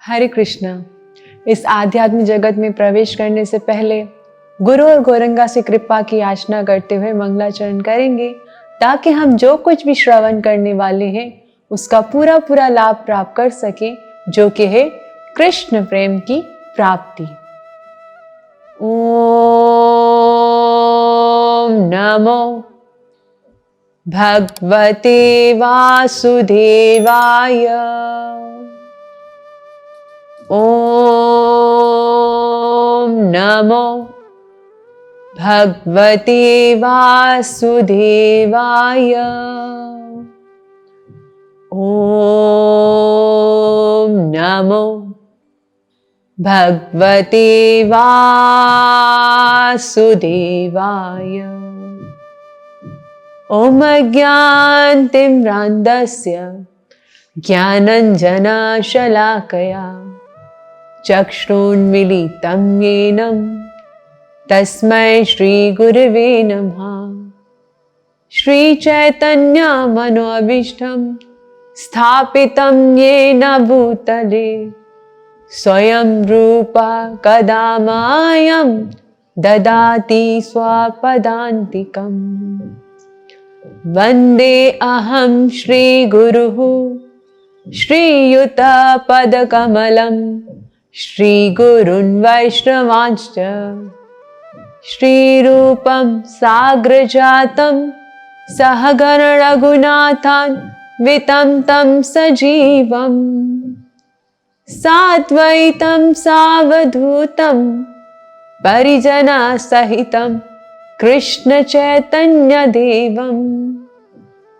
हरे कृष्णा। इस आध्यात्मिक जगत में प्रवेश करने से पहले गुरु और गौरंगा से कृपा की याचना करते हुए मंगलाचरण करेंगे, ताकि हम जो कुछ भी श्रवण करने वाले हैं उसका पूरा पूरा लाभ प्राप्त कर सके, जो कि है कृष्ण प्रेम की प्राप्ति। ओम नमो भगवते वासुदेवाय। ओम नमो भगवते वासुदेवाय। ओम नमो भगवते वासुदेवाय। ओम अज्ञानतिम्रान्धस्य ज्ञानञ्जनशलाकया चक्षुरुन्मीलितं येन तस्मै श्रीगुरवे नमः। श्रीचैतन्यमनोभीष्टं स्थापितं येन भूतले स्वयं रूपा कदा मह्यं ददाति स्वपदान्तिकम्। वन्दे अहं श्रीगुरुः श्रीयुतपदकमलं श्रीगुरुन् वैष्णवांश्च श्रीरूपं साग्रजातं सहगण रघुनाथान्वितं तं सजीवम् साद्वैतं सावधूतं परिजनसहितं कृष्ण चैतन्यदेवं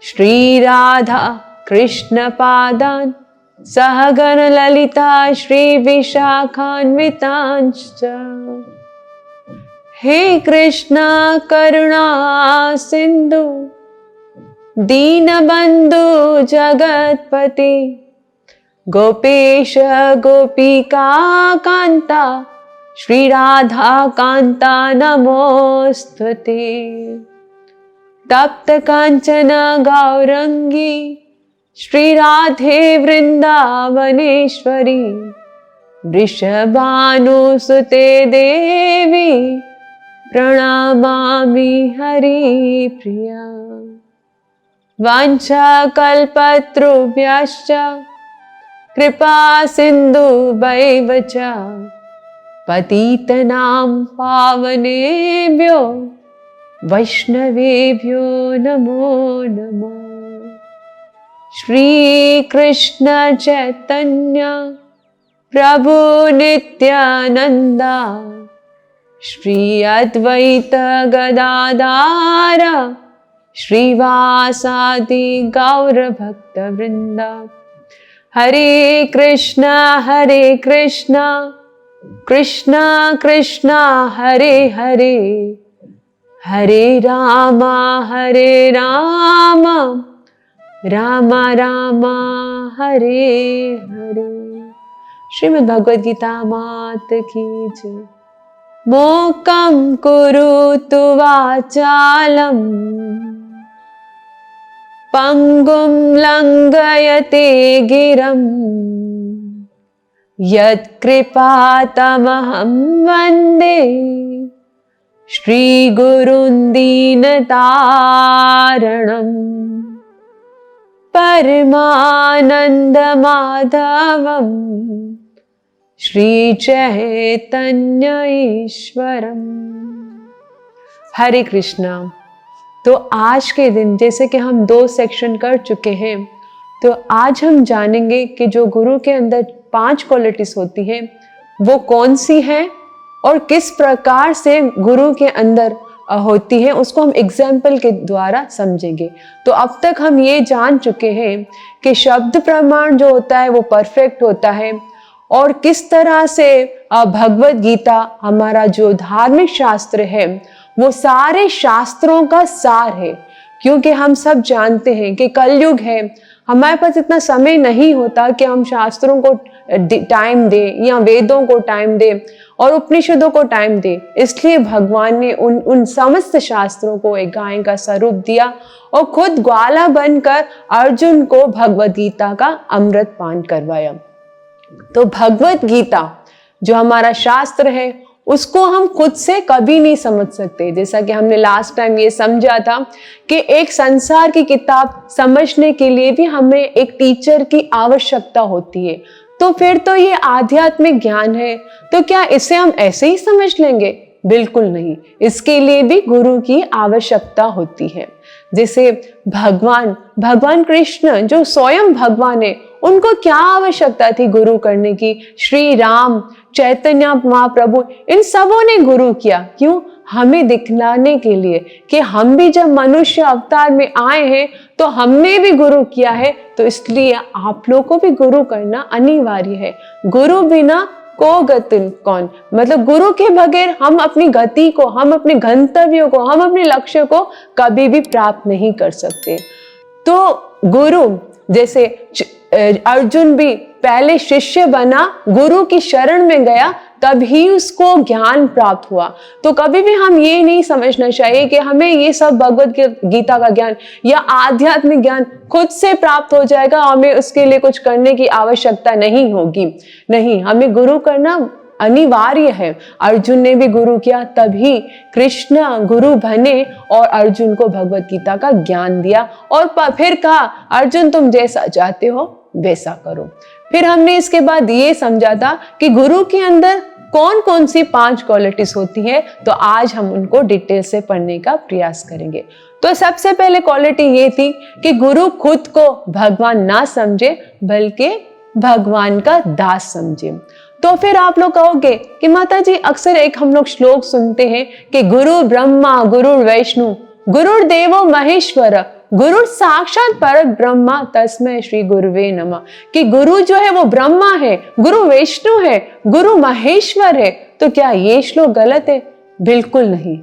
श्रीराधा कृष्णपादान् सहगण ललिता श्रीविशाखान्वितांश्च। हे कृष्णा करुणा सिंधु दीनबंधु जगतपते गोपेश गोपिका कांता श्रीराधा कांता नमोस्तुते। तप्त कांचन गौरंगी श्रीराधे वृंदावनेश्वरी वृषभानुसुते देवी प्रणमामि हरिप्रिया। वाञ्छाकल्पतरुभ्यश्च कृपा सिन्धुभ्यैव च पतितनां पावनेभ्यो वैष्णवेभ्यो नमो नमः। श्री कृष्ण चैतन्य प्रभु नित्यानंदा श्री अद्वैत गदाधर श्रीवासादि गौर भक्त वृंदा। हरे कृष्णा कृष्णा कृष्णा हरे हरे, हरे राम राम राम हरे हरे। श्रीमद् भगवद गीता मात की जय। मोकं कुरुतु वाचालं पंगुं लंघयते गिरं यत्कृपातमहं वन्दे श्रीगुरुं दीनतारणं परमानन्दमाधवं श्री चैतन्य ईश्वरम। हरे कृष्णा। तो आज के दिन जैसे कि हम 2 सेक्शन कर चुके हैं, तो आज हम जानेंगे कि जो गुरु के अंदर 5 क्वालिटीज होती हैं वो कौन सी हैं और किस प्रकार से गुरु के अंदर होती है, उसको हम एग्जाम्पल के द्वारा समझेंगे। तो अब तक हम ये जान चुके हैं कि शब्द प्रमाण जो होता है वो परफेक्ट होता है, और किस तरह से भगवद गीता हमारा जो धार्मिक शास्त्र है वो सारे शास्त्रों का सार है। क्योंकि हम सब जानते हैं कि कलयुग है, हमारे पास इतना समय नहीं होता कि हम शास्त्रों को टाइम दें या वेदों को टाइम दें और उपनिषदों को टाइम दें। इसलिए भगवान ने उन समस्त शास्त्रों को एक गाय का स्वरूप दिया और खुद ग्वाला बनकर अर्जुन को भगवद गीता का अमृत पान करवाया। तो भगवत गीता जो हमारा शास्त्र है उसको हम खुद से कभी नहीं समझ सकते। जैसा कि हमने लास्ट टाइम ये समझा था कि एक संसार की किताब समझने के लिए भी हमें एक टीचर की आवश्यकता होती है। तो फिर तो ये आध्यात्मिक ज्ञान है, तो क्या इसे हम ऐसे ही समझ लेंगे? बिल्कुल नहीं, इसके लिए भी गुरु की आवश्यकता होती है। जैसे भगवान कृष्ण जो स्वयं भगवान है, उनको क्या आवश्यकता थी गुरु करने की? श्री राम, चैतन्य महाप्रभु, इन सबों ने गुरु किया। क्यों? हमें दिखलाने के लिए कि हम भी जब मनुष्य अवतार में आए हैं तो हमने भी गुरु किया है, तो इसलिए आप लोग को भी गुरु करना अनिवार्य है। गुरु बिना को गति कौन, मतलब गुरु के बगैर हम अपनी गति को, हम अपने गंतव्यों को, हम अपने लक्ष्य को कभी भी प्राप्त नहीं कर सकते। तो गुरु, जैसे अर्जुन भी पहले शिष्य बना, गुरु की शरण में गया, तभी उसको ज्ञान प्राप्त हुआ। तो कभी भी हम ये नहीं समझना चाहिए कि हमें ये सब भगवत गीता का ज्ञान या आध्यात्मिक ज्ञान खुद से प्राप्त हो जाएगा, हमें उसके लिए कुछ करने की आवश्यकता नहीं होगी। नहीं, हमें गुरु करना अनिवार्य है। अर्जुन ने भी गुरु किया, तभी कृष्ण गुरु बने और अर्जुन को भगवत गीता का ज्ञान दिया और फिर कहा, अर्जुन तुम जैसा चाहते हो वैसा करो। फिर हमने इसके बाद ये समझा था कि गुरु के अंदर कौन कौन सी 5 क्वालिटीज होती है, तो आज हम उनको डिटेल से पढ़ने का प्रयास करेंगे। तो सबसे पहले क्वालिटी ये थी कि गुरु खुद को भगवान ना समझे बल्कि भगवान का दास समझे। तो फिर आप लोग कहोगे कि माता जी अक्सर एक हम लोग श्लोक सुनते हैं कि गुरु ब्रह्मा गुरु वैष्णु गुरुर्देवो महेश्वर गुरु साक्षात पर ब्रह्मा तस्मै श्री गुरुवे नमः, कि गुरु जो है वो ब्रह्मा है, गुरु विष्णु है, गुरु महेश्वर है। तो क्या ये श्लोक गलत है? बिल्कुल नहीं,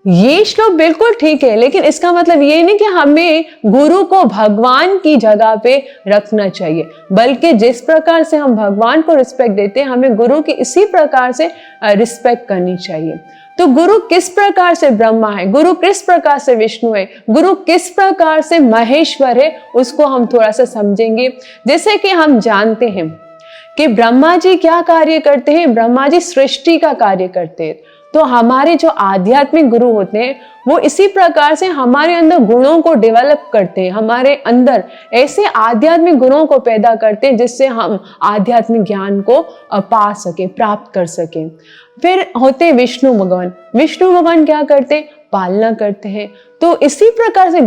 ये श्लोक बिल्कुल ठीक है, लेकिन इसका मतलब ये नहीं कि हमें गुरु को भगवान की जगह पे रखना चाहिए, बल्कि जिस प्रकार से हम भगवान को रिस्पेक्ट देते हैं, हमें गुरु की इसी प्रकार से रिस्पेक्ट करनी चाहिए। तो गुरु किस प्रकार से ब्रह्मा है, गुरु किस प्रकार से विष्णु है, गुरु किस प्रकार से महेश्वर है, उसको हम थोड़ा सा समझेंगे। जैसे कि हम जानते हैं कि ब्रह्मा जी क्या कार्य करते हैं, ब्रह्मा जी सृष्टि का कार्य करते हैं। तो हमारे जो आध्यात्मिक गुरु होते हैं वो इसी प्रकार से हमारे अंदर गुणों को डेवलप करते हैं, हमारे अंदर ऐसे आध्यात्मिक गुणों को पैदा करते हैं जिससे हम आध्यात्मिक ज्ञान को पा सके, प्राप्त कर सके। फिर होते विष्णु भगवान। विष्णु भगवान क्या करते? पालना करते हैं। तो इसी प्रकार से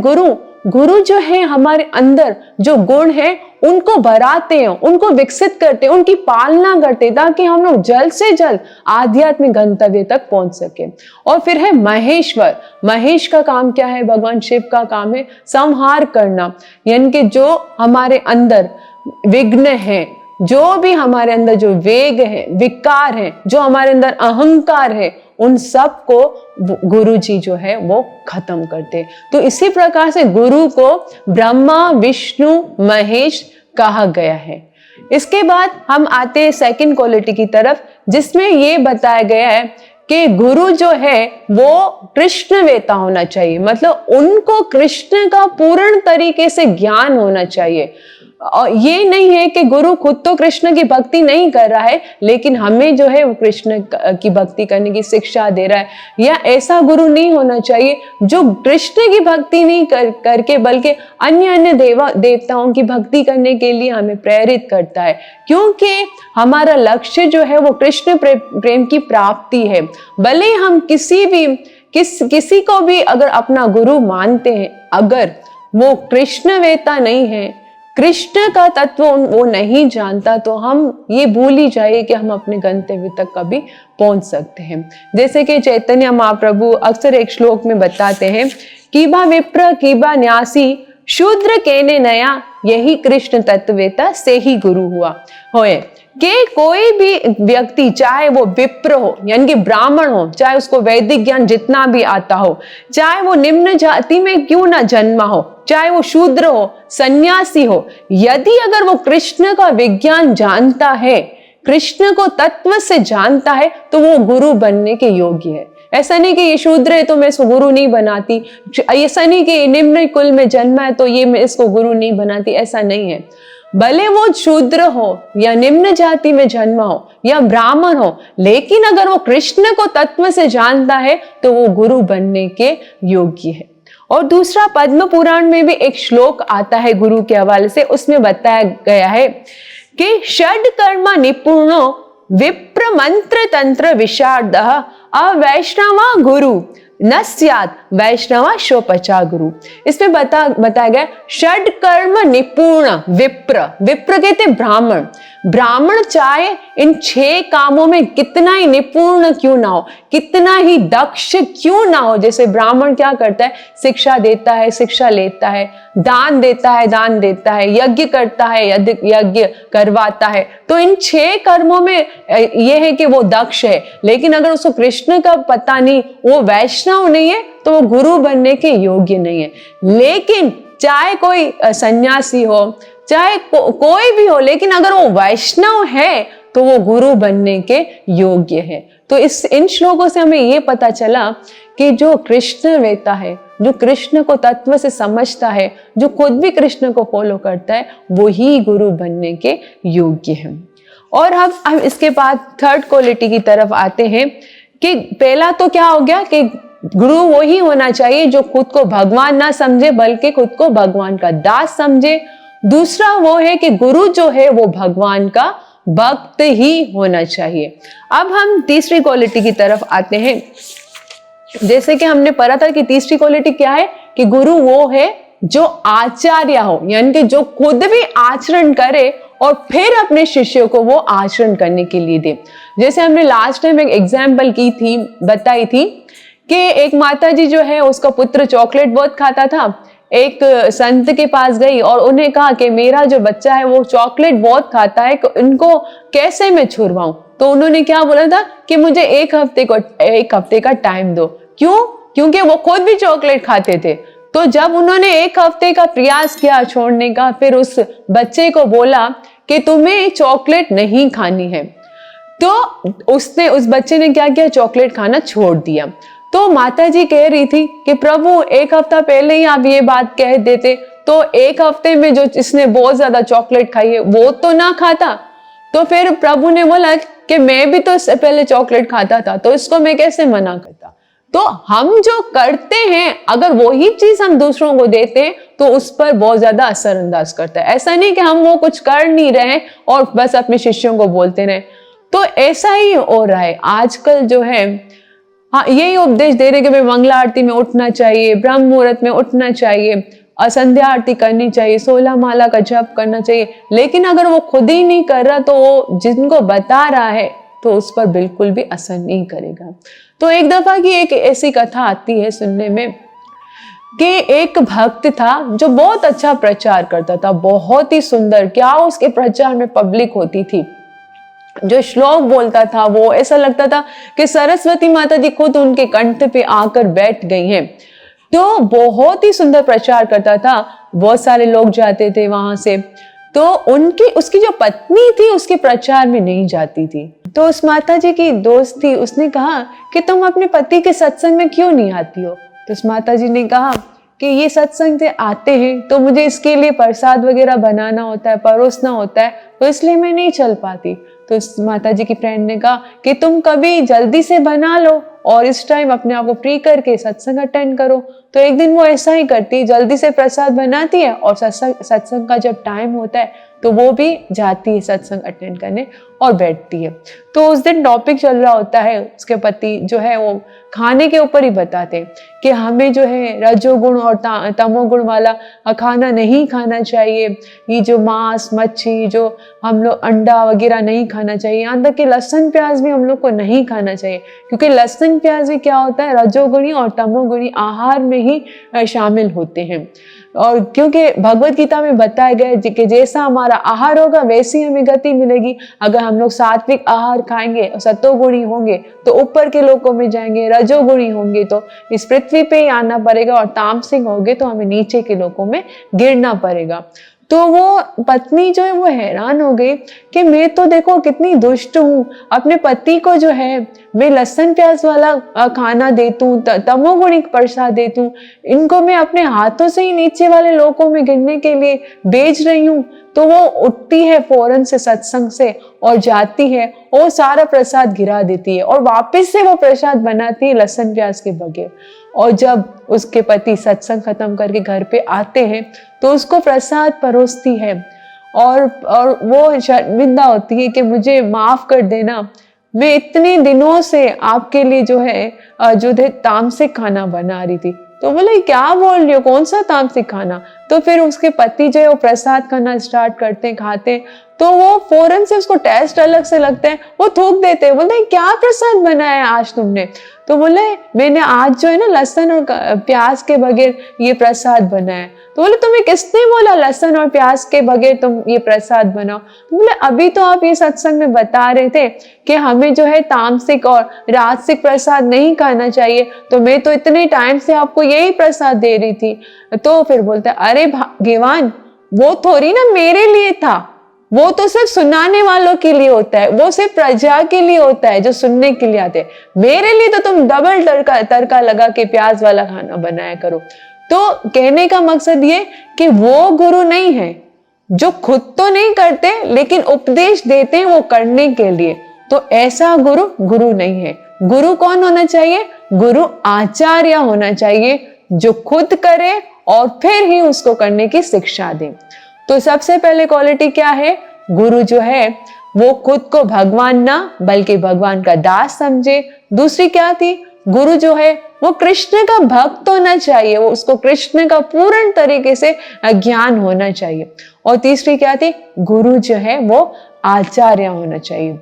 गुरु जो है हमारे अंदर जो गुण है उनको बढ़ाते हैं, उनको विकसित करते हैं, उनकी पालना करते हैं, ताकि हम लोग जल्द से जल्द आध्यात्मिक गंतव्य तक पहुंच सके। और फिर है महेश्वर। महेश का काम क्या है? भगवान शिव का काम है संहार करना, यानी कि जो हमारे अंदर विघ्न है, जो भी हमारे अंदर जो वेग है, विकार है, जो हमारे अंदर अहंकार है, उन सब को गुरु जी जो है वो खत्म करते। तो इसी प्रकार से गुरु को ब्रह्मा विष्णु महेश कहा गया है। इसके बाद हम आते हैं सेकंड क्वालिटी की तरफ, जिसमें ये बताया गया है कि गुरु जो है वो कृष्ण वेता होना चाहिए, मतलब उनको कृष्ण का पूर्ण तरीके से ज्ञान होना चाहिए। और ये नहीं है कि गुरु खुद तो कृष्ण की भक्ति नहीं कर रहा है, लेकिन हमें जो है वो कृष्ण की भक्ति करने की शिक्षा दे रहा है। या ऐसा गुरु नहीं होना चाहिए जो कृष्ण की भक्ति नहीं करके बल्कि अन्य देवताओं की भक्ति करने के लिए हमें प्रेरित करता है, क्योंकि हमारा लक्ष्य जो है वो कृष्ण प्रेम की प्राप्ति है। भले हम किसी को भी अगर अपना गुरु मानते हैं, अगर वो कृष्ण वेता नहीं है, कृष्ण का तत्व वो नहीं जानता, तो हम ये भूल ही जाइए कि हम अपने गंतव्य तक कभी पहुंच सकते हैं। जैसे कि चैतन्य महाप्रभु अक्सर एक श्लोक में बताते हैं, कीबा विप्र कीबा न्यासी शूद्र केने नया, यही कृष्ण तत्ववेता से ही गुरु हुआ होए। कि कोई भी व्यक्ति, चाहे वो विप्र हो यानी कि ब्राह्मण हो, चाहे उसको वैदिक ज्ञान जितना भी आता हो, चाहे वो निम्न जाति में क्यों ना जन्मा हो, चाहे वो शूद्र हो, सन्यासी हो, यदि अगर वो कृष्ण का विज्ञान जानता है, कृष्ण को तत्व से जानता है, तो वो गुरु बनने के योग्य है। ऐसा नहीं कि ये शूद्र है तो मैं इसको गुरु नहीं बनाती, ऐसा नहीं कि निम्न कुल में जन्मा है तो ये मैं इसको गुरु नहीं बनाती, ऐसा नहीं है। भले वो शूद्र हो या निम्न जाति में जन्म हो या ब्राह्मण हो, लेकिन अगर वो कृष्ण को तत्व से जानता है तो वो गुरु बनने के योग्य है। और दूसरा, पद्म पुराण में भी एक श्लोक आता है गुरु के हवाले से, उसमें बताया गया है कि षड कर्म निपुणो विप्र मंत्र तंत्र विशारद अवैष्णवा गुरु न स्यात् वैष्णवा शोपचा गुरु। इसमें बताया गया षड कर्म निपुण विप्र, विप्र कहते ब्राह्मण, ब्राह्मण चाहे इन 6 कामों में कितना ही निपुण क्यों ना हो, कितना ही दक्ष क्यों ना हो। जैसे ब्राह्मण क्या करता है, शिक्षा देता है, शिक्षा लेता है, दान देता है, दान देता है, यज्ञ करता है, यज्ञ करवाता है। तो इन 6 कर्मों में यह है कि वो दक्ष है, लेकिन अगर उसको कृष्ण का पता नहीं, वो वैष्णव नहीं है, तो वो गुरु बनने के योग्य नहीं है। लेकिन चाहे कोई सन्यासी हो, चाहे कोई भी हो, लेकिन अगर वो वैष्णव है तो वो गुरु बनने के योग्य है। तो इन श्लोकों से हमें ये पता चला कि जो कृष्ण वेता है, जो कृष्ण को तत्व से समझता है, जो खुद भी कृष्ण को फॉलो करता है, वो ही गुरु बनने के योग्य है। और हम इसके बाद थर्ड क्वालिटी की तरफ आते हैं कि पहला तो क्या हो गया कि गुरु वो ही होना चाहिए जो खुद को भगवान ना समझे बल्कि खुद को भगवान का दास समझे। दूसरा वो है कि गुरु जो है वो भगवान का भक्त ही होना चाहिए। अब हम तीसरी क्वालिटी की तरफ आते हैं। जैसे कि हमने पढ़ा था कि तीसरी क्वालिटी क्या है कि गुरु वो है जो आचार्य हो, यानी कि जो खुद भी आचरण करे और फिर अपने शिष्यों को वो आचरण करने के लिए दे। जैसे हमने लास्ट टाइम एक एग्जाम्पल की थी, बताई थी कि एक माता जी जो है उसका पुत्र चॉकलेट बहुत खाता था। एक संत के पास गई और उन्हें कहा कि मेरा जो बच्चा है वो चॉकलेट बहुत खाता है, इनको कैसे मैं छुड़वाऊं। तो उन्होंने क्या बोला था कि मुझे एक हफ्ते का टाइम दो। क्यों? क्योंकि वो खुद भी चॉकलेट खाते थे। तो जब उन्होंने एक हफ्ते का प्रयास किया छोड़ने का, फिर उस बच्चे को बोला कि तुम्हें चॉकलेट नहीं खानी है, तो उस बच्चे ने क्या किया, चॉकलेट खाना छोड़ दिया। तो माता जी कह रही थी कि प्रभु एक हफ्ता पहले ही आप ये बात कह देते तो एक हफ्ते में जो इसने बहुत ज्यादा चॉकलेट खाई है वो तो ना खाता। तो फिर प्रभु ने बोला कि मैं भी तो इससे पहले चॉकलेट खाता था, तो इसको मैं कैसे मना करता। तो हम जो करते हैं अगर वही चीज हम दूसरों को देते हैं तो उस पर बहुत ज्यादा असरअंदाज करता है। ऐसा नहीं कि हम वो कुछ कर नहीं रहे और बस अपने शिष्यों को बोलते रहे। तो ऐसा ही हो रहा है आजकल जो है। हाँ, यही उपदेश दे रहे कि भाई मंगला आरती में उठना चाहिए, ब्रह्म मुहूर्त में उठना चाहिए, संध्या आरती करनी चाहिए, 16 माला का जप करना चाहिए। लेकिन अगर वो खुद ही नहीं कर रहा तो वो जिनको बता रहा है तो उस पर बिल्कुल भी असर नहीं करेगा। तो एक दफा की एक ऐसी कथा आती है सुनने में कि एक भक्त था जो बहुत अच्छा प्रचार करता था, बहुत ही सुंदर। क्या उसके प्रचार में पब्लिक होती थी, जो श्लोक बोलता था वो ऐसा लगता था कि सरस्वती माता जी खुद उनके कंठ पे आकर बैठ गई हैं। तो बहुत ही सुंदर प्रचार करता था, बहुत सारे लोग जाते थे वहां से। तो उसकी जो पत्नी थी उसके प्रचार में नहीं जाती थी। तो उस माता जी की दोस्त थी, उसने कहा कि तुम अपने पति के सत्संग में क्यों नहीं आती हो। तो उस माता जी ने कहा कि ये सत्संग से आते हैं तो मुझे इसके लिए प्रसाद वगैरह बनाना होता है, परोसना होता है, तो इसलिए मैं नहीं चल पाती। तो इस माता जी की फ्रेंड ने कहा कि तुम कभी जल्दी से बना लो और इस टाइम अपने आप को फ्री करके सत्संग अटेंड करो। तो एक दिन वो ऐसा ही करती, जल्दी से प्रसाद बनाती है और सत्संग का जब टाइम होता है तो वो भी जाती है सत्संग अटेंड करने और बैठती है। तो उस दिन टॉपिक चल रहा होता है, उसके पति जो है वो खाने के ऊपर ही बताते हैं कि हमें जो है रजोगुण और तमोगुण वाला खाना नहीं खाना चाहिए। ये जो मांस मच्छी, जो हम लोग अंडा वगैरह नहीं खाना चाहिए, यहाँ तक कि लहसुन प्याज भी हम लोग को नहीं खाना चाहिए, क्योंकि लहसुन प्याज भी क्या होता है, रजोगुणी और तमोगुणी आहार में ही शामिल होते हैं। और क्योंकि भगवत गीता में बताया गया है कि जैसा हमारा आहार होगा वैसी हमें गति मिलेगी। अगर हम लोग सात्विक आहार खाएंगे, सत्वगुणी होंगे तो ऊपर के लोकों में जाएंगे, रजोगुणी होंगे तो इस पृथ्वी पे ही आना पड़ेगा, और तामसिक होंगे तो हमें नीचे के लोकों में गिरना पड़ेगा। तो वो पत्नी जो है वो हैरान हो गई कि मैं तो देखो कितनी दुष्ट हूँ, अपने पति को जो है मैं लहसुन प्याज वाला खाना देती हूँ, तमोगुणी प्रसाद देती हूँ, इनको मैं अपने हाथों से ही नीचे वाले लोकों में गिरने के लिए भेज रही हूँ। तो वो उठती है फौरन से सत्संग से और जाती है और सारा प्रसाद गिरा देती है और वापस से वो प्रसाद बनाती है लहसुन प्याज के बगैर। और जब उसके पति सत्संग खत्म करके घर पे आते हैं तो उसको प्रसाद परोसती है और वो शर्मिंदा होती है कि मुझे माफ कर देना, मैं इतने दिनों से आपके लिए जो है तामसिक खाना बना रही थी। तो बोले क्या बोल रही हो, कौन सा तामसिक खाना। तो फिर उसके पति जो है वो प्रसाद खाना स्टार्ट करते हैं, खाते हैं, तो वो फौरन से उसको टेस्ट अलग से लगता है, वो थूक देते हैं, बोलते हैं क्या प्रसाद बनाया आज तुमने। तो बोले मैंने आज जो है ना लहसुन और प्याज के बगैर ये प्रसाद बनाया। तो बोले तुम्हें किसने बोला लहसुन और प्याज के बगैर तुम ये प्रसाद बनाओ। तो बोले अभी तो आप ये सत्संग में बता रहे थे कि हमें जो है तामसिक और राजसिक प्रसाद नहीं खाना चाहिए, तो मैं तो इतने टाइम से आपको यही प्रसाद दे रही थी। तो फिर बोलता है अरे भाग्यवान, वो थोड़ी ना मेरे लिए था, वो तो सिर्फ सुनाने वालों के लिए होता है, वो सिर्फ प्रजा के लिए होता है जो सुनने के लिए आते हैं, मेरे लिए तो तुम डबल तड़का लगा के प्याज वाला खाना बनाया करो। तो कहने का मकसद ये कि वो गुरु नहीं है जो खुद तो नहीं करते लेकिन उपदेश देते हैं वो करने के लिए, तो ऐसा गुरु नहीं है। गुरु कौन होना चाहिए? गुरु आचार्य होना चाहिए जो खुद करे और फिर ही उसको करने की शिक्षा दे। तो सबसे पहले क्वालिटी क्या है? गुरु जो है वो खुद को भगवान ना बल्कि भगवान का दास समझे। दूसरी क्या थी? गुरु जो है वो कृष्ण का भक्त होना चाहिए, वो उसको कृष्ण का पूर्ण तरीके से ज्ञान होना चाहिए। और तीसरी क्या थी? गुरु जो है वो आचार्य होना चाहिए।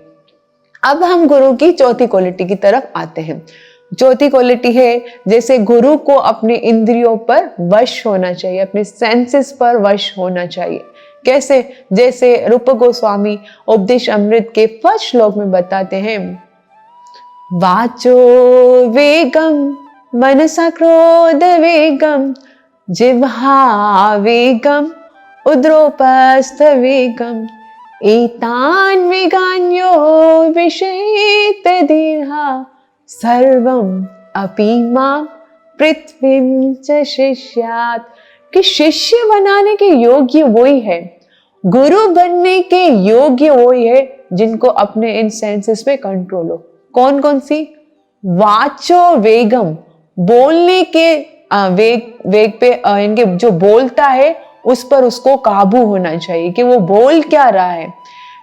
अब हम गुरु की चौथी क्वालिटी की तरफ आते हैं। चौथी क्वालिटी है जैसे गुरु को अपने इंद्रियों पर वश होना चाहिए, अपने सेंसेस पर वश होना चाहिए। कैसे? जैसे रूप गोस्वामी उपदेश अमृत के फर्स्ट श्लोक में बताते हैं, वाचो वेगम मनसा क्रोध वेगम जिह्वा वेगम उद्रोपस्थ वेगम एतान वेगान्यो विषेत दीर्घा सर्वम अपि मां पृथ्वीं च शिष्यात्। कि शिष्य बनाने के योग्य वही है, गुरु बनने के योग्य वही है जिनको अपने इन सेंसेस पे कंट्रोल हो। कौन कौन सी? वाचो वेगम, बोलने के वेग पे इनके जो बोलता है उस पर उसको काबू होना चाहिए कि वो बोल क्या रहा है।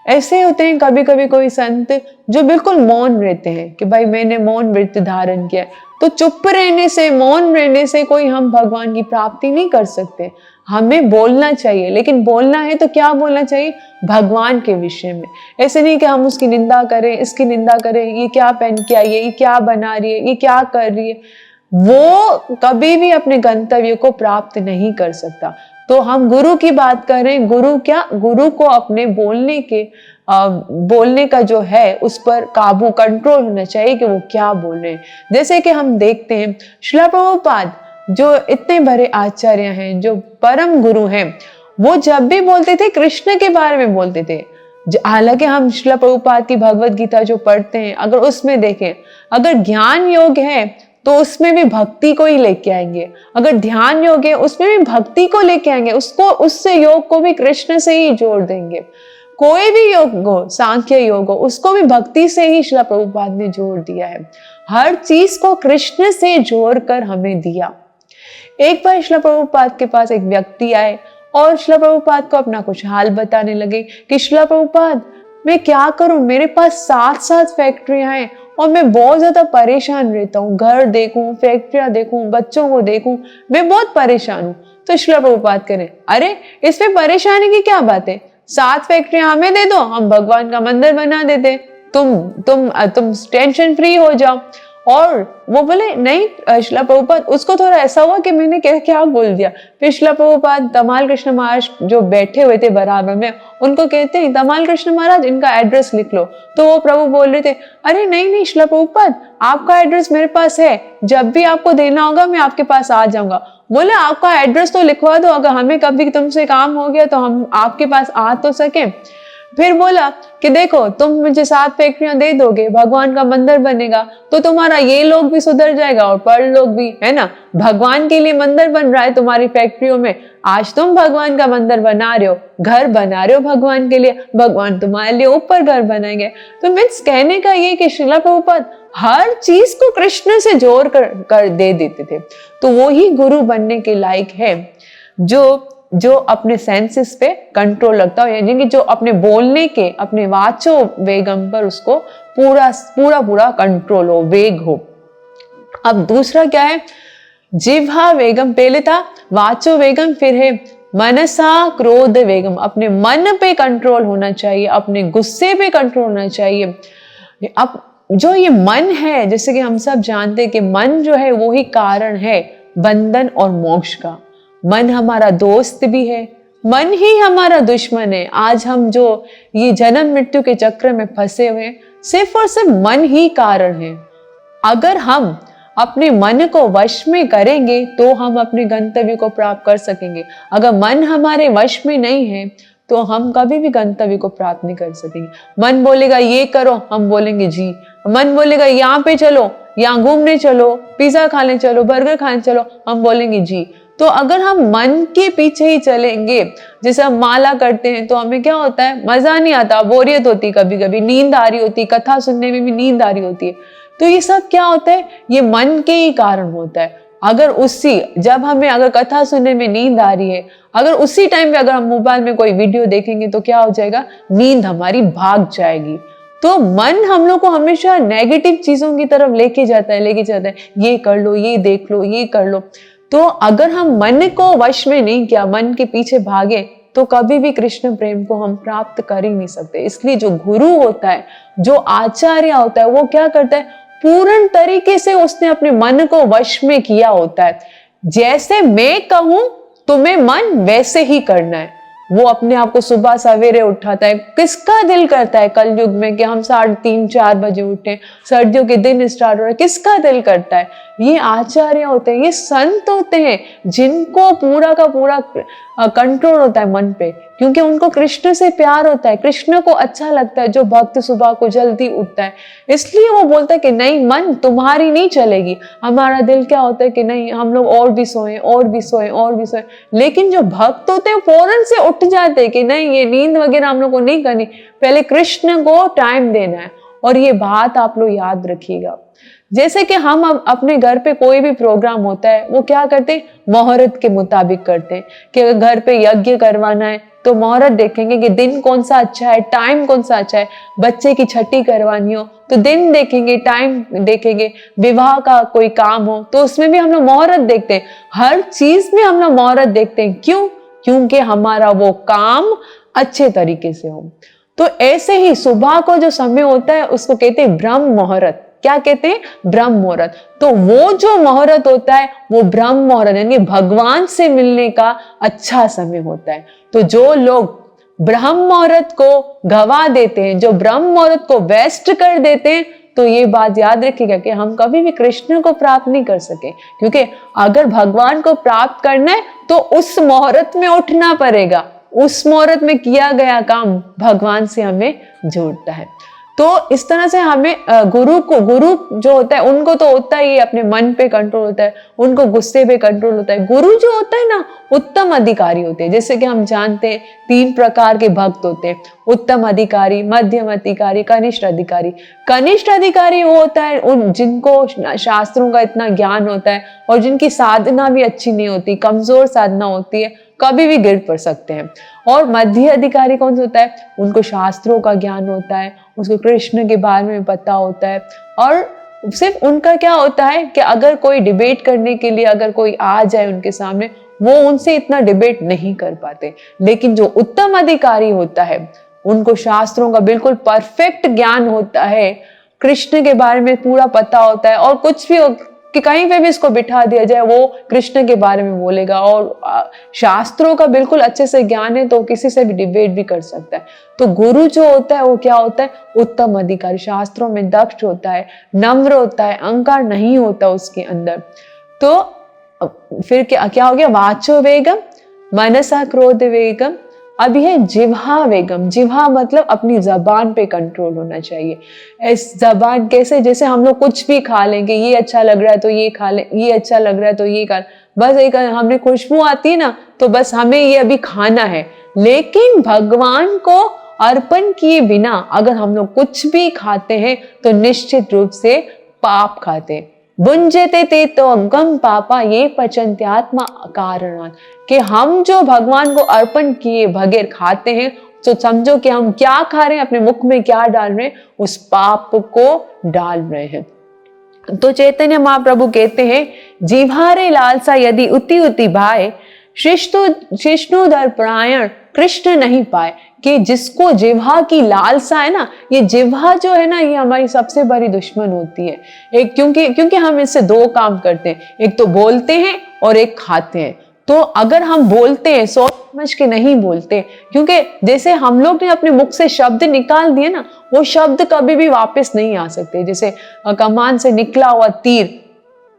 ऐसे होते हैं कभी कभी कोई संत जो बिल्कुल मौन रहते हैं कि भाई मैंने मौन व्रत धारण किया, तो चुप रहने से, मौन रहने से कोई हम भगवान की प्राप्ति नहीं कर सकते। हमें बोलना चाहिए, लेकिन बोलना है तो क्या बोलना चाहिए? भगवान के विषय में। ऐसे नहीं कि हम उसकी निंदा करें, इसकी निंदा करें, ये क्या पहन के आई है, ये क्या बना रही है, ये क्या कर रही है, वो कभी भी अपने गंतव्य को प्राप्त नहीं कर सकता। तो हम गुरु की बात करें, गुरु क्या? गुरु को अपने बोलने का जो है उस पर काबू, कंट्रोल होना चाहिए कि वो क्या बोल रहे हैं। जैसे कि हम देखते हैं श्रील प्रभुपाद जो इतने बड़े आचार्य हैं, जो परम गुरु हैं, वो जब भी बोलते थे कृष्ण के बारे में बोलते थे। हालांकि हम श्रील प्रभुपाद की भगवत गीता जो पढ़ते हैं, अगर उसमें देखें, अगर ज्ञान योग है तो उसमें भी भक्ति को ही लेके आएंगे, अगर ध्यान योग है उसमें भी भक्ति को लेके आएंगे, उसको उससे योग को भी कृष्ण से ही जोड़ देंगे। कोई भी योग हो, सांख्य योग हो, उसको भी भक्ति से ही श्रील प्रभुपाद ने जोड़ दिया है। हर चीज को कृष्ण से जोड़कर हमें दिया। एक बार श्रील प्रभुपाद के पास एक व्यक्ति आए और श्रील प्रभुपाद को अपना कुछ हाल बताने लगे कि श्रील प्रभुपाद मैं क्या करूं, मेरे पास 7 फैक्ट्रियां हैं और मैं बहुत ज्यादा परेशान रहता हूँ, घर देखूं, फैक्ट्रियां देखूं, बच्चों को देखूं, मैं बहुत परेशान हूँ। तो श्रील प्रभुपाद करें, अरे इसमें परेशानी की क्या बात है, 7 फैक्ट्रियां हमें दे दो, हम भगवान का मंदिर बना देते, तुम टेंशन फ्री हो जाओ। और वो बोले नहीं श्रील प्रभुपाद, उसको थोड़ा ऐसा हुआ कि मैंने क्या बोल दिया। फिर श्रील प्रभुपाद तमाल कृष्ण महाराज जो बैठे हुए थे बराबर में, उनको कहते हैं तमाल कृष्ण महाराज इनका एड्रेस लिख लो। तो वो प्रभु बोल रहे थे, अरे नहीं श्रील प्रभुपाद, आपका एड्रेस मेरे पास है, जब भी आपको देना होगा मैं आपके पास आ जाऊंगा। बोले आपका एड्रेस तो लिखवा दो, अगर हमें कभी तुमसे काम हो गया तो हम आपके पास आ तो सके। फिर बोला कि देखो तुम मुझे 7 फैक्ट्रियां दे दोगे, भगवान का मंदिर बनेगा, तो तुम्हारा ये लोग भी सुधर जाएगा और पर लोग भी, है ना। भगवान के लिए मंदिर बन रहा है तुम्हारी फैक्ट्रियों में, आज तुम भगवान का मंदिर बना रहे हो, घर बना रहे हो भगवान के लिए, भगवान तुम्हारे लिए ऊपर घर बनाएंगे। तो मीन्स कहने का ये कि श्रीला प्रभुपाद हर चीज को कृष्ण से जोड़ कर दे देते थे। तो वो ही गुरु बनने के लायक है जो अपने सेंसेस पे कंट्रोल रखता हो, यानी कि जो अपने बोलने के, अपने वाचो वेगम पर उसको पूरा पूरा पूरा कंट्रोल हो, वेग हो। अब दूसरा क्या है, जिह्वा वेगम। पहले था वाचो वेगम, फिर है मनसा क्रोध वेगम। अपने मन पे कंट्रोल होना चाहिए, अपने गुस्से पे कंट्रोल होना चाहिए। अब जो ये मन है, जैसे कि हम सब जानते हैं कि मन जो है वो ही कारण है बंधन और मोक्ष का। मन हमारा दोस्त भी है, मन ही हमारा दुश्मन है। आज हम जो ये जन्म मृत्यु के चक्र में फंसे हुए हैं, सिर्फ और सिर्फ मन ही कारण है। अगर हम अपने मन को वश में करेंगे तो हम अपने गंतव्य को प्राप्त कर सकेंगे। अगर मन हमारे वश में नहीं है तो हम कभी भी गंतव्य को प्राप्त नहीं कर सकेंगे। मन बोलेगा ये करो, हम बोलेंगे जी। मन बोलेगा यहाँ पे चलो, यहाँ घूमने चलो, पिज्जा खाने चलो, बर्गर खाने चलो, हम बोलेंगे जी। तो अगर हम मन के पीछे ही चलेंगे, जैसे हम माला करते हैं तो हमें क्या होता है, मजा नहीं आता, बोरियत होती, कभी कभी नींद आ रही होती, कथा सुनने में भी नींद आ रही होती है। तो ये सब क्या होता है, ये मन के ही कारण होता है। अगर जब हमें अगर कथा सुनने में नींद आ रही है, अगर उसी टाइम पे अगर हम मोबाइल में कोई वीडियो देखेंगे तो क्या हो जाएगा, नींद हमारी भाग जाएगी। तो मन हम लोग को हमेशा नेगेटिव चीजों की तरफ लेके जाता है, ये कर लो, ये देख लो, ये कर लो। तो अगर हम मन को वश में नहीं किया, मन के पीछे भागे, तो कभी भी कृष्ण प्रेम को हम प्राप्त कर ही नहीं सकते। इसलिए जो गुरु होता है, जो आचार्य होता है, वो क्या करता है, पूर्ण तरीके से उसने अपने मन को वश में किया होता है। जैसे मैं कहूं तुम्हें मन वैसे ही करना है। वो अपने आप को सुबह सवेरे उठाता है। किसका दिल करता है कलयुग में कि हम 3:30-4 बजे उठे, सर्दियों के दिन स्टार्ट हो रहे, किसका दिल करता है? ये आचार्य होते हैं, ये संत होते हैं, जिनको पूरा का पूरा कंट्रोल होता है मन पे, क्योंकि उनको कृष्ण से प्यार होता है, कृष्ण को अच्छा लगता है। जो भक्त सुबह को जल्दी उठता है, इसलिए वो बोलता है कि नहीं मन तुम्हारी नहीं चलेगी। हमारा दिल क्या होता है कि नहीं हम लोग और भी सोए, और भी सोए, और भी सोए। लेकिन जो भक्त होते हैं फौरन से उठ जाते हैं कि नहीं ये नींद वगैरह हम लोग को नहीं करनी, पहले कृष्ण को टाइम देना है। और ये बात आप लोग याद रखिएगा। जैसे कि हम अपने घर पे कोई भी प्रोग्राम होता है, वो क्या करते हैं, मुहूर्त के मुताबिक करते हैं। कि अगर घर पे यज्ञ करवाना है तो मुहूर्त देखेंगे कि दिन कौन सा अच्छा है, टाइम कौन सा अच्छा है। बच्चे की छठी करवानी हो तो दिन देखेंगे, टाइम देखेंगे। विवाह का कोई काम हो तो उसमें भी हम लोग मुहूर्त देखते हैं। हर चीज में हम लोग मुहूर्त देखते हैं। क्यों? क्योंकि हमारा वो काम अच्छे तरीके से हो। तो ऐसे ही सुबह को जो समय होता है उसको कहते हैं ब्रह्म मुहूर्त। क्या कहते हैं? ब्रह्म मुहूर्त। तो वो जो मुहूर्त होता है वो ब्रह्म मुहूर्त यानी भगवान से मिलने का अच्छा समय होता है। तो जो लोग ब्रह्म मुहूर्त को गवा देते हैं, जो ब्रह्म मुहूर्त को वेस्ट कर देते हैं, तो ये बात याद रखिएगा कि हम कभी भी कृष्ण को प्राप्त नहीं कर सके। क्योंकि अगर भगवान को प्राप्त करना है तो उस मुहूर्त में उठना पड़ेगा। उस मुहूर्त में किया गया काम भगवान से हमें जोड़ता है। तो इस तरह से हमें गुरु जो होता है उनको तो होता ही अपने मन पे कंट्रोल होता है, उनको गुस्से पे कंट्रोल होता है। गुरु जो होता है ना, उत्तम अधिकारी होते हैं। जैसे कि हम जानते हैं 3 प्रकार के भक्त होते हैं, उत्तम अधिकारी, मध्यम अधिकारी, कनिष्ठ अधिकारी। कनिष्ठ अधिकारी वो होता है जिनको शास्त्रों का इतना ज्ञान होता है और जिनकी साधना भी अच्छी नहीं होती, कमजोर साधना होती है, कभी भी गिर पड़ सकते हैं। और मध्य अधिकारी कौन सा होता है? उनको शास्त्रों का ज्ञान होता है, उसको कृष्ण के बारे में पता होता है। और सिर्फ उनका क्या होता है कि अगर कोई डिबेट करने के लिए अगर कोई आ जाए उनके सामने, वो उनसे इतना डिबेट नहीं कर पाते। लेकिन जो उत्तम अधिकारी होता है उनको शास्त्रों का बिल्कुल परफेक्ट ज्ञान होता है, कृष्ण के बारे में पूरा पता होता है। और कुछ भी कि कहीं पे भी इसको बिठा दिया जाए वो कृष्ण के बारे में बोलेगा। और शास्त्रों का बिल्कुल अच्छे से ज्ञान है तो किसी से भी डिबेट भी कर सकता है। तो गुरु जो होता है वो क्या होता है? उत्तम अधिकारी, शास्त्रों में दक्ष होता है, नम्र होता है, अहंकार नहीं होता उसके अंदर। तो फिर क्या हो गया? वाचो वेगम, मनसा क्रोध वेगम, अभी है जिह्वा वेगम। जिह्वा मतलब अपनी जबान पे कंट्रोल होना चाहिए। इस जबान कैसे, जैसे हम लोग कुछ भी खा लेंगे, ये अच्छा लग रहा है तो ये खा ले, ये अच्छा लग रहा है तो ये खा, बस एक हमने खुशबू आती है ना तो बस हमें ये अभी खाना है। लेकिन भगवान को अर्पण किए बिना अगर हम लोग कुछ भी खाते हैं तो निश्चित रूप से पाप खाते हैं। भुंजते ते तो अगम पापा ये पचन्त्यात्मा कारणात्, कि हम जो भगवान को अर्पण किए बगैर खाते हैं तो समझो कि हम क्या खा रहे हैं, अपने मुख में क्या डाल रहे हैं, उस पाप को डाल रहे हैं। तो चैतन्य महाप्रभु कहते हैं, जीभारे लालसा यदि उति उति भाए, शिष्णु दर्पणायण कृष्ण नहीं पाए। कि जिसको जिह्वा की लालसा है ना, ये जिह्वा जो है ना, ये हमारी सबसे बड़ी दुश्मन होती है। एक क्योंकि हम इससे दो काम करते हैं, एक तो बोलते हैं और एक खाते हैं। तो अगर हम बोलते हैं, सोच समझ के नहीं बोलते, क्योंकि जैसे हम लोग ने अपने मुख से शब्द निकाल दिए ना, वो शब्द कभी भी वापस नहीं आ सकते। जैसे कमान से निकला हुआ तीर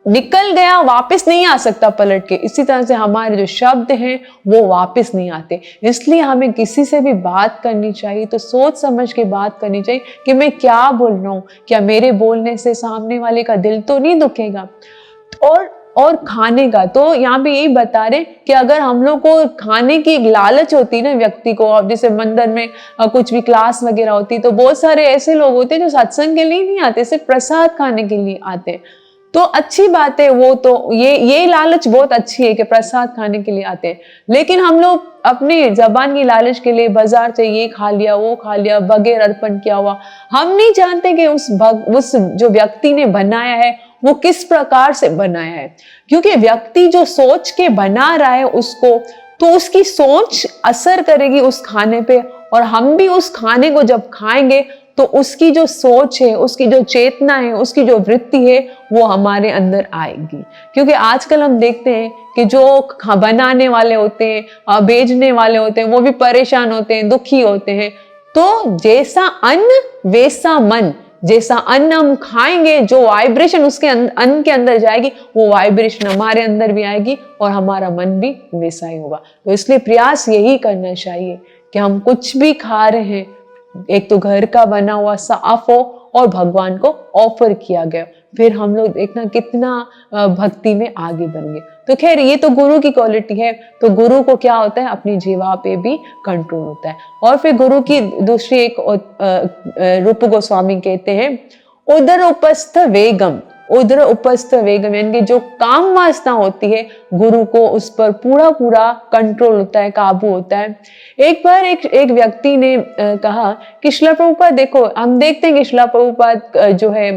निकल गया, वापस नहीं आ सकता पलट के। इसी तरह से हमारे जो शब्द हैं वो वापस नहीं आते। इसलिए हमें किसी से भी बात करनी चाहिए तो सोच समझ के बात करनी चाहिए कि मैं क्या बोल रहा हूँ, क्या मेरे बोलने से सामने वाले का दिल तो नहीं दुखेगा। और खाने का तो यहाँ पे यही बता रहे कि अगर हम लोग को खाने की एक लालच होती है ना व्यक्ति को, अब जैसे मंदिर में कुछ भी क्लास वगैरह होती, तो बहुत सारे ऐसे लोग होते हैं जो सत्संग के लिए नहीं आते, सिर्फ प्रसाद खाने के लिए आते हैं। तो अच्छी बात है, वो तो ये लालच बहुत अच्छी है कि प्रसाद खाने के लिए आते हैं। लेकिन हम लोग अपनी जबान की लालच के लिए बाजार से ये खा लिया वो खा लिया बगैर अर्पण किया हुआ, हम नहीं जानते कि उस जो व्यक्ति ने बनाया है वो किस प्रकार से बनाया है। क्योंकि व्यक्ति जो सोच के बना रहा है उसको, तो उसकी सोच असर करेगी उस खाने पे, और हम भी उस खाने को जब खाएंगे तो उसकी जो सोच है, उसकी जो चेतना है, उसकी जो वृत्ति है वो हमारे अंदर आएगी। क्योंकि आजकल हम देखते हैं कि जो बनाने वाले होते हैं, बेचने वाले होते हैं, वो भी परेशान होते हैं, दुखी होते हैं। तो जैसा अन्न वैसा मन, जैसा अन्न हम खाएंगे, जो वाइब्रेशन उसके अन्न के अंदर जाएगी, वो वाइब्रेशन हमारे अंदर भी आएगी और हमारा मन भी वैसा ही होगा। तो इसलिए प्रयास यही करना चाहिए कि हम कुछ भी खा रहे हैं, एक तो घर का बना हुआ साफ हो और भगवान को ऑफर किया गया, फिर हम लोग देखना कितना भक्ति में आगे बढ़ेंगे। तो खैर ये तो गुरु की क्वालिटी है। तो गुरु को क्या होता है, अपनी जीवा पे भी कंट्रोल होता है। और फिर गुरु की दूसरी एक रूप गोस्वामी कहते हैं, उदर उपस्थ वेगम। उदर उपस्थ वेगम यानी कि जो काम वासना होती है, गुरु को उस पर पूरा कंट्रोल होता है, काबू होता है। एक बार एक व्यक्ति ने कहा कि श्रील प्रभुपाद देखो, हम देखते हैं कि श्रील प्रभुपाद जो है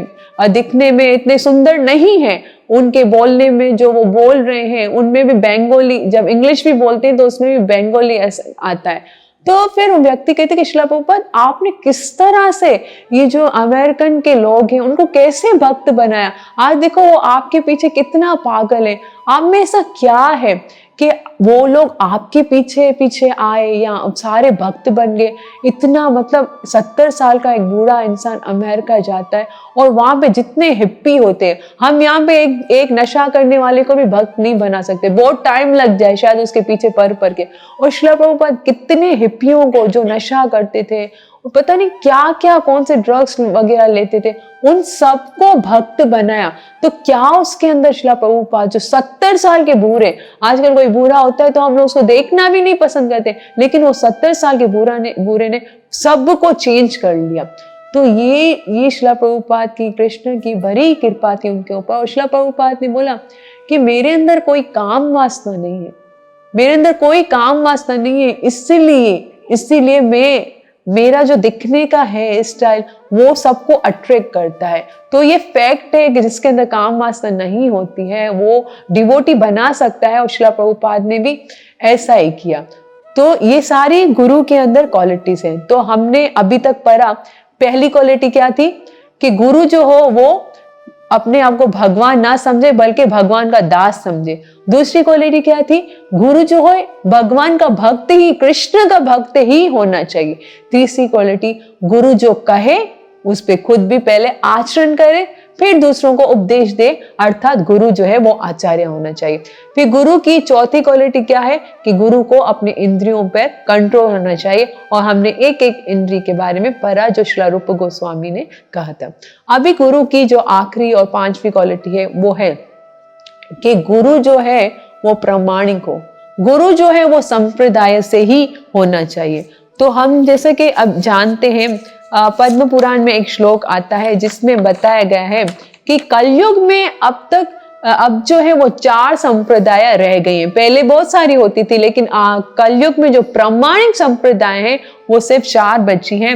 दिखने में इतने सुंदर नहीं है, उनके बोलने में जो वो बोल रहे हैं उनमें भी बंगाली, जब इंग्लिश भी बोलते हैं तो उसमें भी बंगाली आता है। तो फिर व्यक्ति कहते कि श्रील प्रभुपाद आपने किस तरह से ये जो अमेरिकन के लोग हैं उनको कैसे भक्त बनाया, आज देखो वो आपके पीछे कितना पागल है, आप में ऐसा क्या है कि वो लोग आपके पीछे पीछे आए या सारे भक्त बन गए। इतना मतलब 70 साल का एक बूढ़ा इंसान अमेरिका जाता है और वहां पे जितने हिप्पी होते हैं, हम यहाँ पे एक नशा करने वाले को भी भक्त नहीं बना सकते, बहुत टाइम लग जाए शायद उसके पीछे पर के। और श्रील प्रभुपाद कितने हिप्पियों को जो नशा करते थे, पता नहीं क्या क्या कौन से ड्रग्स वगैरह लेते थे, उन सबको भक्त बनाया। तो क्या उसके अंदर श्रील प्रभुपाद जो 70 साल के बूढ़े, आजकल कोई बूढ़ा होता है तो हम लोग उसको देखना भी नहीं पसंद करते, लेकिन वो 70 साल के बूढ़े ने सबको चेंज कर लिया। तो ये श्रील प्रभुपाद की, कृष्ण की बड़ी कृपा थी उनके ऊपर। और श्रील प्रभुपाद ने बोला कि मेरे अंदर कोई काम वासना नहीं है, मेरे अंदर कोई काम वासना नहीं है, इसीलिए मेरा जो दिखने का है स्टाइल वो सबको अट्रैक्ट करता है। तो ये फैक्ट है कि जिसके अंदर काम वासना नहीं होती है वो डिवोटी बना सकता है, और श्रील प्रभुपाद ने भी ऐसा ही किया। तो ये सारी गुरु के अंदर क्वालिटीज हैं। तो हमने अभी तक पढ़ा, पहली क्वालिटी क्या थी कि गुरु जो हो वो अपने आप को भगवान ना समझे बल्कि भगवान का दास समझे। दूसरी क्वालिटी क्या थी, गुरु जो हो भगवान का भक्त ही, कृष्ण का भक्त ही होना चाहिए। तीसरी क्वालिटी, गुरु जो कहे उस पे खुद भी पहले आचरण करे, फिर दूसरों को उपदेश दे, अर्थात गुरु जो है वो आचार्य होना चाहिए। फिर गुरु की चौथी क्वालिटी क्या है कि गुरु को अपने इंद्रियों पर कंट्रोल होना चाहिए, और हमने एक एक इंद्रिय के बारे में पढ़ा जो श्रील रूप गोस्वामी ने कहा था। अभी गुरु की जो आखिरी और पांचवी क्वालिटी है वो है कि गुरु जो है वो प्रामाणिक हो, गुरु जो है वो संप्रदाय से ही होना चाहिए। तो हम जैसे कि अब जानते हैं पद्म पुराण में एक श्लोक आता है जिसमें बताया गया है कि कलयुग में अब जो है वो 4 संप्रदाय रह गई हैं। पहले बहुत सारी होती थी, लेकिन कलयुग में जो प्रामाणिक संप्रदाय हैं वो सिर्फ 4 बची हैं।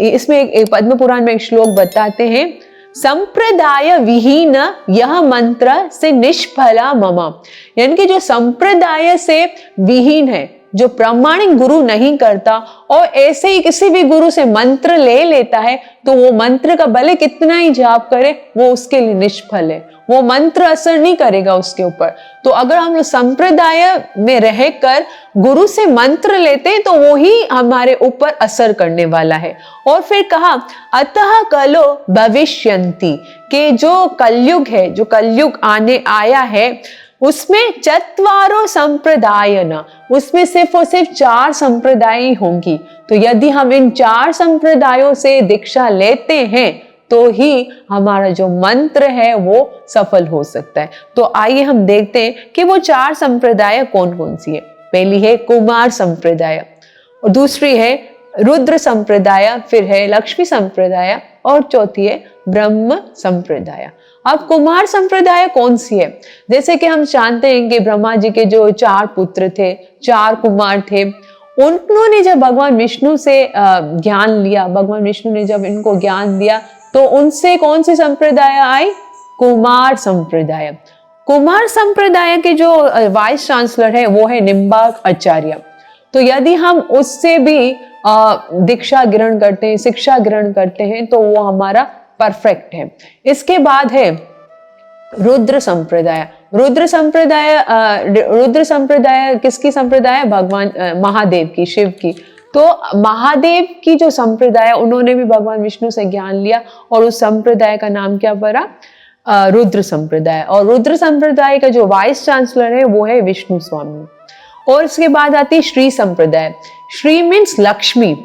इसमें एक पद्म पुराण में एक श्लोक बताते हैं, संप्रदाय विहीन यह मंत्र से निष्फला मम, यानी कि जो संप्रदाय से विहीन है, जो प्रामाणिक गुरु नहीं करता और ऐसे ही किसी भी गुरु से मंत्र ले लेता है, तो वो मंत्र का भले कितना ही जाप करे वो उसके लिए निष्फल है, वो मंत्र असर नहीं करेगा उसके ऊपर। तो अगर हम लोग संप्रदाय में रहकर गुरु से मंत्र लेते हैं तो वो ही हमारे ऊपर असर करने वाला है। और फिर कहा अतः कलो भविष्यन्ति, के जो कलयुग है, जो कलयुग आया है उसमें चत्वारो संप्रदाय न, उसमें सिर्फ और सिर्फ 4 संप्रदाय होंगी। तो यदि हम इन 4 संप्रदायों से दीक्षा लेते हैं तो ही हमारा जो मंत्र है वो सफल हो सकता है। तो आइए हम देखते हैं कि वो 4 संप्रदाय कौन कौन सी है। पहली है कुमार संप्रदाय, और दूसरी है रुद्र संप्रदाय, फिर है लक्ष्मी संप्रदाय, और चौथी है ब्रह्म संप्रदाय। अब कुमार संप्रदाय कौन सी है? जैसे कि हम जानते हैं कि ब्रह्मा जी के जो 4 पुत्र थे, 4 कुमार थे, उन्होंने जब भगवान विष्णु से ज्ञान लिया, भगवान विष्णु ने जब इनको ज्ञान दिया तो उनसे कौन सी संप्रदाय आई? कुमार संप्रदाय। कुमार संप्रदाय के जो वाइस चांसलर है वो है निम्बार्क आचार्य। तो यदि हम उससे भी दीक्षा ग्रहण करते हैं, शिक्षा ग्रहण करते हैं, तो वो हमारा परफेक्ट है। इसके बाद है रुद्र संप्रदाय। रुद्र संप्रदाय किसकी संप्रदाय है? भगवान महादेव की, शिव की। तो महादेव की जो संप्रदाय, उन्होंने भी भगवान विष्णु से ज्ञान लिया और उस संप्रदाय का नाम क्या पड़ा? रुद्र संप्रदाय। और रुद्र संप्रदाय का जो वाइस चांसलर है वो है विष्णु स्वामी। और इसके बाद आती है श्री संप्रदाय। श्री मीन्स लक्ष्मी।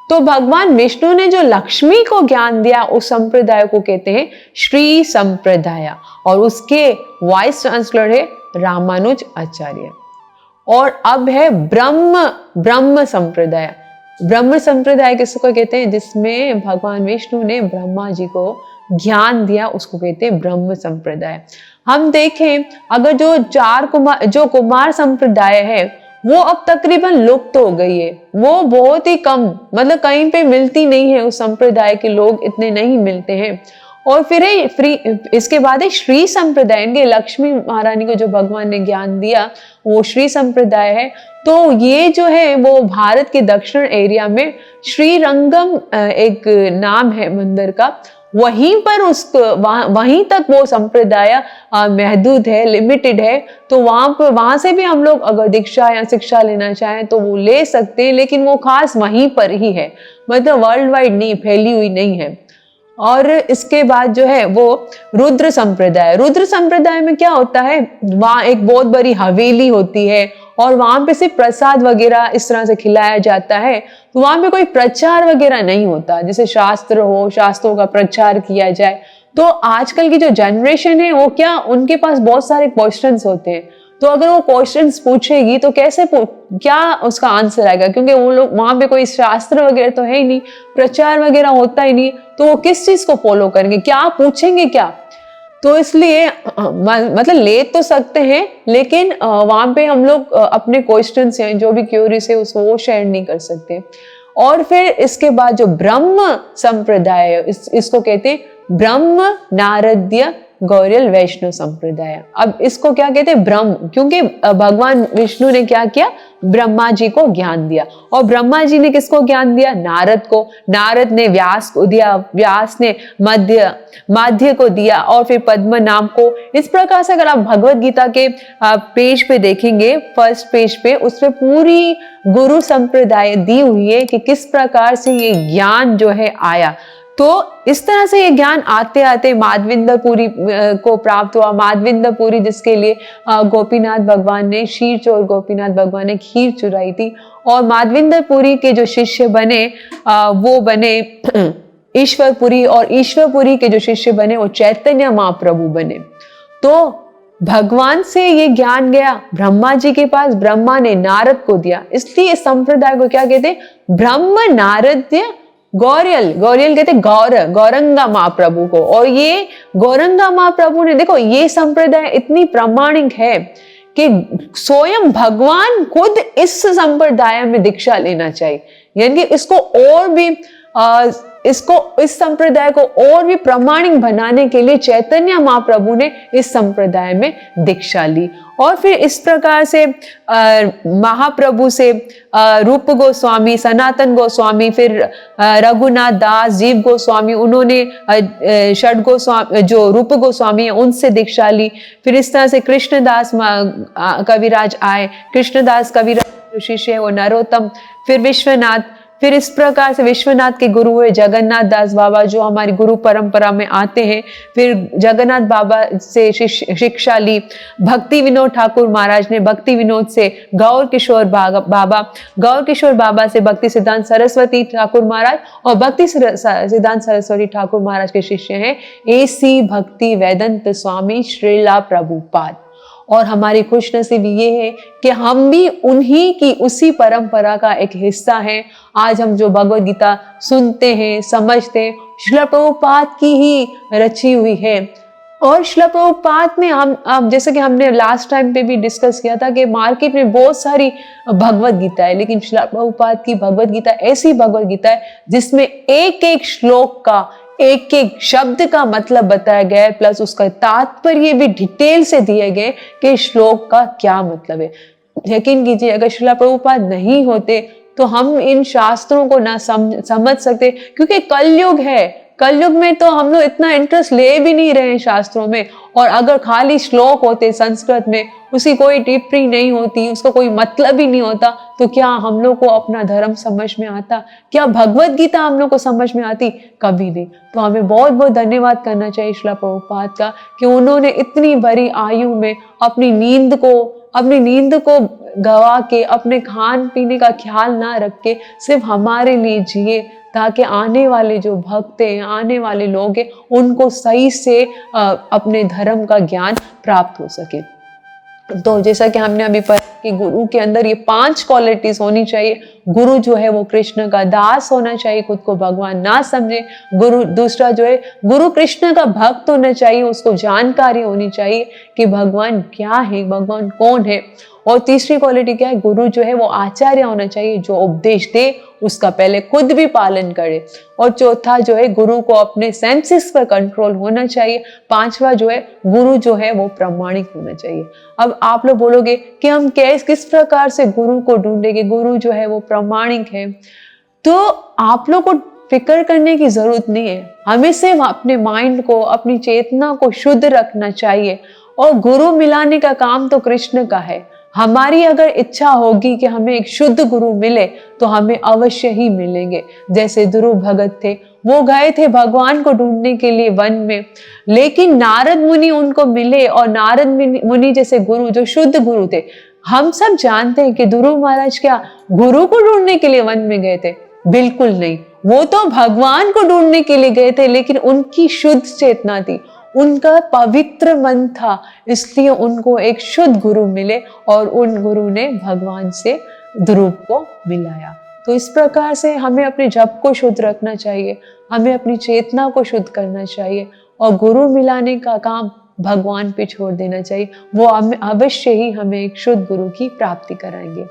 तो भगवान विष्णु ने जो लक्ष्मी को ज्ञान दिया उस संप्रदाय को कहते हैं श्री संप्रदाय, और उसके वाइस चांसलर है रामानुज आचार्य। और अब है ब्रह्म संप्रदाय। ब्रह्म संप्रदाय किसको कहते हैं? जिसमें भगवान विष्णु ने ब्रह्मा जी को ज्ञान दिया, उसको कहते हैं ब्रह्म संप्रदाय। हम देखें अगर जो कुमार संप्रदाय है वो अब तकरीबन लुप्त हो गई है, वो बहुत ही कम, मतलब कहीं पे मिलती नहीं है, उस संप्रदाय के लोग इतने नहीं मिलते हैं। और फिर इसके बाद है श्री संप्रदाय। इनके लक्ष्मी महारानी को जो भगवान ने ज्ञान दिया वो श्री संप्रदाय है। तो ये जो है वो भारत के दक्षिण एरिया में श्रीरंगम एक नाम है मंदिर का, वहीं पर वहीं तक वो संप्रदाय महदूद है, लिमिटेड है। तो वहां से भी हम लोग अगर दीक्षा या शिक्षा लेना चाहें तो वो ले सकते हैं, लेकिन वो खास वहीं पर ही है, मतलब वर्ल्ड वाइड नहीं, फैली हुई नहीं है। और इसके बाद जो है वो रुद्र संप्रदाय। रुद्र संप्रदाय में क्या होता है, वहाँ एक बहुत बड़ी हवेली होती है और वहां पे सिर्फ प्रसाद वगैरह इस तरह से खिलाया जाता है। तो वहां पे कोई प्रचार वगैरह नहीं होता, जैसे शास्त्र हो, शास्त्रों का प्रचार किया जाए। तो आजकल की जो जनरेशन है वो क्या, उनके पास बहुत सारे क्वेश्चंस होते हैं, तो अगर वो क्वेश्चंस पूछेगी तो क्या उसका आंसर आएगा, क्योंकि वो लोग वहां पे कोई शास्त्र वगैरह तो है ही नहीं, प्रचार वगैरह होता ही नहीं, तो वो किस चीज को फॉलो करेंगे, क्या पूछेंगे क्या। तो इसलिए मतलब ले तो सकते हैं, लेकिन वहां पे हम लोग अपने क्वेश्चंस हैं, जो भी क्यूरीज है उसको वो शेयर नहीं कर सकते। और फिर इसके बाद जो ब्रह्म संप्रदाय है, इसको कहते हैं ब्रह्म नारदीय गौरियल वैष्णव संप्रदाय। अब इसको क्या कहते हैं? ब्रह्म, क्योंकि भगवान विष्णु ने क्या किया, ब्रह्मा जी को ज्ञान दिया। और ब्रह्मा जी ने किसको ज्ञान दिया? नारद को। नारद ने व्यास को दिया, व्यास ने माध्य को दिया, और फिर पद्म नाम को। इस प्रकार से अगर आप भगवत गीता के पेज पे देखेंगे, फर्स्ट पेज पे, उसमें पूरी गुरु संप्रदाय दी हुई है कि किस प्रकार से ये ज्ञान जो है आया। तो इस तरह से ये ज्ञान आते आते माधविंदपुरी को प्राप्त हुआ। माधविंदपुरी जिसके लिए गोपीनाथ भगवान ने शीर चोर गोपीनाथ भगवान ने खीर चुराई थी, और माधविंदपुरी के जो शिष्य बने वो बने ईश्वरपुरी, और ईश्वरपुरी के जो शिष्य बने वो चैतन्य महाप्रभु बने। तो भगवान से ये ज्ञान गया ब्रह्मा जी के पास, ब्रह्मा ने नारद को दिया। इसलिए इस संप्रदाय को क्या कहते हैं? ब्रह्म नारद्य गौरियल। गौरियल कहते गौरंगा महाप्रभु को। और ये गौरंगा महाप्रभु ने, देखो ये संप्रदाय इतनी प्रामाणिक है कि स्वयं भगवान खुद इस संप्रदाय में दीक्षा लेना चाहिए। यानी कि इसको और भी इस संप्रदाय को और भी प्रामाणिक बनाने के लिए चैतन्य महाप्रभु ने इस संप्रदाय में दीक्षा ली। और फिर इस प्रकार से महाप्रभु से रूप गोस्वामी, सनातन गोस्वामी, फिर रघुनाथ दास, जीव गोस्वामी, उन्होंने षड गोस्वामी जो रूप गोस्वामी है उनसे दीक्षा ली। फिर इस तरह से कृष्णदास कविराज आए। कृष्णदास कविराज जो शिष्य है वो नरोत्तम, फिर विश्वनाथ, फिर इस प्रकार से विश्वनाथ के गुरु हुए जगन्नाथ दास बाबा जो हमारी गुरु परंपरा में आते हैं। फिर जगन्नाथ बाबा से शिक्षा ली। भक्ति विनोद ठाकुर महाराज ने भक्ति विनोद से गौर किशोर बाबा, गौर किशोर बाबा से भक्ति सिद्धांत सरस्वती ठाकुर महाराज, और भक्ति सिद्धांत सरस्वती ठाकुर महाराज के शिष्य हैं AC भक्ति वेदांत स्वामी श्रीला प्रभुपाद। और हमारी खुशनसीबी ये है कि हम भी उन्हीं की उसी परंपरा का एक हिस्सा हैं। आज हम जो भगवद गीता सुनते हैं, समझते हैं, श्रील प्रभुपाद की ही रची हुई है। और श्रील प्रभुपाद में हम जैसे कि हमने लास्ट टाइम पे भी डिस्कस किया था कि मार्केट में बहुत सारी भगवद गीता है, लेकिन श्रील प्रभुपाद की भगवद गीता ऐसी भगवद गीता है जिसमें एक एक श्लोक का, एक एक शब्द का मतलब बताया गया है, प्लस उसका तात्पर्य भी डिटेल से दिए गए कि श्लोक का क्या मतलब है। यकीन कीजिए अगर श्रील प्रभुपाद नहीं होते तो हम इन शास्त्रों को ना समझ सकते, क्योंकि कलयुग है। कलयुग में तो हम लोग इतना इंटरेस्ट ले भी नहीं रहे हैं शास्त्रों में। और अगर खाली श्लोक होते संस्कृत में, उसकी कोई टिप्पणी नहीं होती, उसका कोई मतलब ही नहीं होता, तो क्या हम लोग को अपना धर्म समझ में आता? क्या भगवद गीता हम लोग को समझ में आती? कभी नहीं। तो हमें बहुत बहुत धन्यवाद करना चाहिए श्रील प्रभुपाद का कि उन्होंने इतनी बड़ी आयु में अपनी नींद को गवा के, अपने खान पीने का ख्याल ना रख के सिर्फ हमारे लिए जिए, ताकि आने वाले जो भक्त हैं, आने वाले लोग हैं, उनको सही से अपने धर्म का ज्ञान प्राप्त हो सके। तो जैसा कि हमने अभी पढ़ा कि गुरु के अंदर ये 5 क्वालिटीज होनी चाहिए। गुरु जो है वो कृष्ण का दास होना चाहिए, खुद को भगवान ना समझे। गुरु दूसरा जो है गुरु कृष्ण का भक्त होना चाहिए, उसको जानकारी होनी चाहिए कि भगवान क्या है, भगवान कौन है। और तीसरी क्वालिटी क्या है? गुरु जो है वो आचार्य होना चाहिए, जो उपदेश दे उसका पहले खुद भी पालन करे। और चौथा जो है गुरु को अपने सेंसेस पर कंट्रोल होना चाहिए। पांचवा जो है गुरु जो है वो प्रामाणिक होना चाहिए। अब आप लोग बोलोगे कि हम किस प्रकार से गुरु को ढूंढेंगे? गुरु जो है वो प्रामाणिक है, तो आप लोग को फिक्र करने की जरूरत नहीं है। हमें सिर्फ अपने माइंड को, अपनी चेतना को शुद्ध रखना चाहिए। और गुरु मिलाने का काम तो कृष्ण का है। हमारी अगर इच्छा होगी कि हमें एक शुद्ध गुरु मिले तो हमें अवश्य ही मिलेंगे। जैसे ध्रुव भगत थे, वो गए थे भगवान को ढूंढने के लिए वन में, लेकिन नारद मुनि उनको मिले। और नारद मुनि जैसे गुरु, जो शुद्ध गुरु थे, हम सब जानते हैं कि ध्रुव महाराज क्या गुरु को ढूंढने के लिए वन में गए थे? बिल्कुल नहीं, वो तो भगवान को ढूंढने के लिए गए थे, लेकिन उनकी शुद्ध चेतना थी, उनका पवित्र मन था, इसलिए उनको एक शुद्ध गुरु मिले और उन गुरु ने भगवान से ध्रुव को मिलाया। तो इस प्रकार से हमें अपने जप को शुद्ध रखना चाहिए, हमें अपनी चेतना को शुद्ध करना चाहिए और गुरु मिलाने का काम भगवान पे छोड़ देना चाहिए। वो अवश्य ही हमें एक शुद्ध गुरु की प्राप्ति कराएंगे।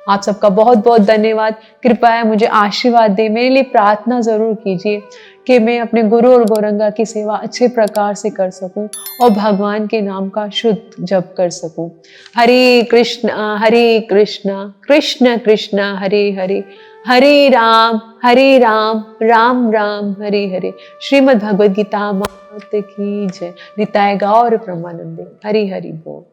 आप सबका बहुत बहुत धन्यवाद। कृपया मुझे आशीर्वाद दे, मेरे लिए प्रार्थना जरूर कीजिए कि मैं अपने गुरु और गौरंगा की सेवा अच्छे प्रकार से कर सकूं और भगवान के नाम का शुद्ध जप कर सकूं। हरे कृष्णा कृष्ण कृष्ण हरे हरे, हरे राम राम राम हरे हरे। श्रीमद् भगवद गीता माता की जय। निताय गौर प्रेमानंदे। हरि हरि बोल।